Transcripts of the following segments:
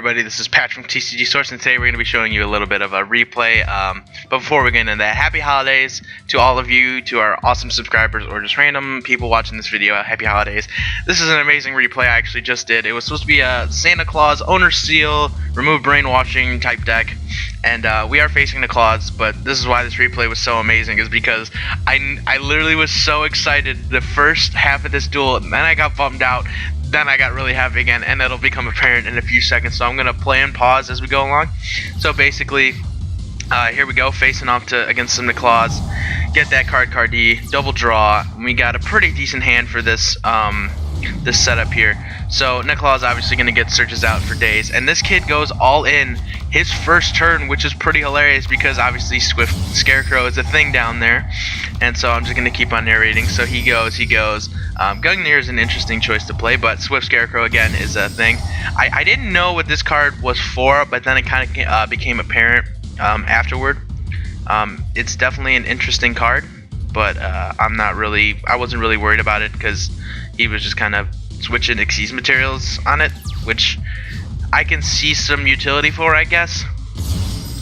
everybody, this is Patrick from TCG Source, and today we're going to be showing you a little bit of a replay. But before we get into that, happy holidays to all of you, to our awesome subscribers, or just random people watching this video. Happy holidays. This is an amazing replay I actually just did. It was supposed to be a Santa Claus, Owner Seal, Remove Brainwashing type deck. And we are facing Necloths, but this is why this replay was so amazing, is because I literally was so excited the first half of this duel, and then I got bummed out. Then I got really happy again, and it'll become apparent in a few seconds. So I'm gonna play and pause as we go along. So basically, here we go, facing off against some Necloths. Get that card D, double draw. We got a pretty decent hand for this this setup here. So Necloths obviously gonna get searches out for days, and this kid goes all in his first turn, which is pretty hilarious because obviously Swift Scarecrow is a thing down there, and so I'm just gonna keep on narrating. So he goes. Gungnir is an interesting choice to play, but Swift Scarecrow again is a thing. I didn't know what this card was for, but then it kind of became apparent afterward. It's definitely an interesting card, but I wasn't really worried about it because he was just kind of switching Xyz materials on it, which I can see some utility for, I guess.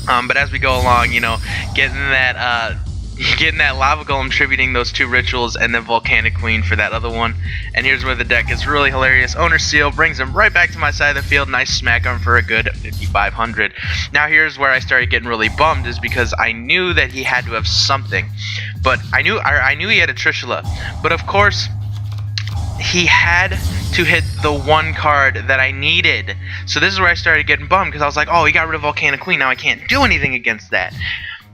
But as we go along, you know, getting that Lava Golem tributing those two rituals, and then Volcanic Queen for that other one. And here's where the deck is really hilarious. Owner Seal brings him right back to my side of the field, and I smack him for a good 5,500. Now here's where I started getting really bummed, is because I knew that he had to have something, but I knew he had a Trishula, but of course he had to hit the one card that I needed. So this is where I started getting bummed, because I was like, oh, he got rid of Volcanic Queen, now I can't do anything against that.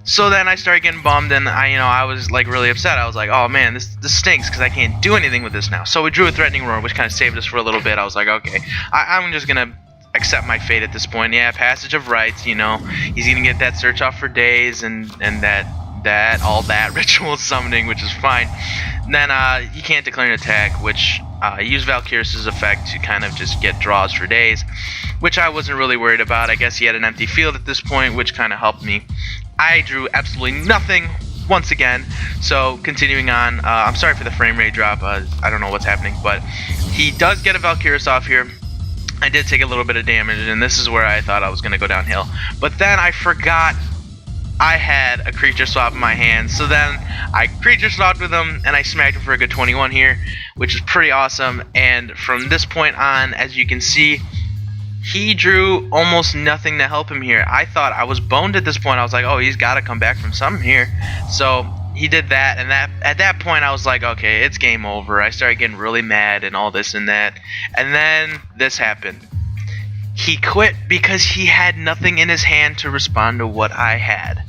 So then I started getting bummed, and I was like really upset. I was like, oh man, this stinks because I can't do anything with this now. So we drew a Threatening Roar, which kind of saved us for a little bit. I was like, okay, I'm just gonna accept my fate at this point. Yeah, Passage of Rites, you know, he's gonna get that search off for days, and all that ritual summoning, which is fine. Then he can't declare an attack, which he used Valkyrie's effect to kind of just get draws for days, which I wasn't really worried about. I guess he had an empty field at this point, which kind of helped me. I drew absolutely nothing once again. So continuing on, I'm sorry for the frame rate drop. I don't know what's happening, but he does get a Valkyrie's off here. I did take a little bit of damage, and this is where I thought I was going to go downhill. But then I forgot I had a creature swap in my hand, so then I creature swapped with him, and I smacked him for a good 21 here, which is pretty awesome. And from this point on, as you can see, he drew almost nothing to help him here. I thought I was boned at this point. I was like, oh, he's got to come back from something here. So he did that, and at that point I was like, okay, it's game over. I started getting really mad and all this and that, and then this happened. He quit because he had nothing in his hand to respond to what I had.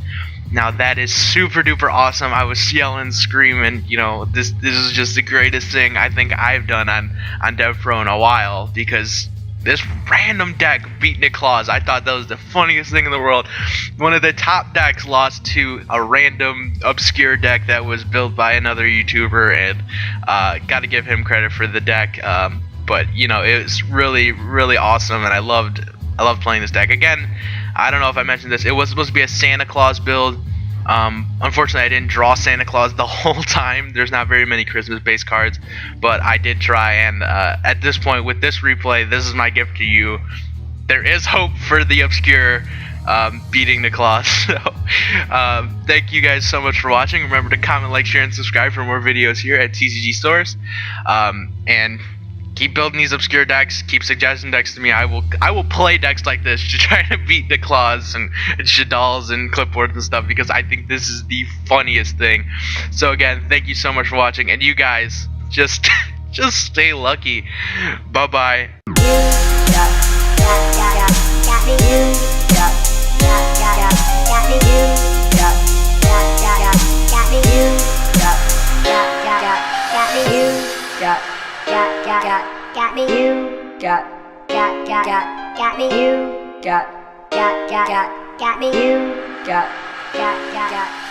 Now that is super duper awesome. I was yelling, screaming, you know, this is just the greatest thing I think I've done on DevPro in a while, because this random deck beat Necloths. I thought that was the funniest thing in the world. One of the top decks lost to a random obscure deck that was built by another YouTuber, and got to give him credit for the deck. But you know, it was really, really awesome, and I loved playing this deck. Again, I don't know if I mentioned this, it was supposed to be a Santa Claus build. Unfortunately I didn't draw Santa Claus the whole time. There's not very many Christmas based cards, but I did try, and at this point with this replay, this is my gift to you. There is hope for the obscure beating Necloths. So thank you guys so much for watching. Remember to comment, like, share, and subscribe for more videos here at TCG Source, and keep building these obscure decks. Keep suggesting decks to me. I will play decks like this to try to beat Necloths and Shadalls and clipboards and stuff, because I think this is the funniest thing. So again, thank you so much for watching, and you guys just stay lucky. Bye bye. Got me. You got me. You got me. You got me. You got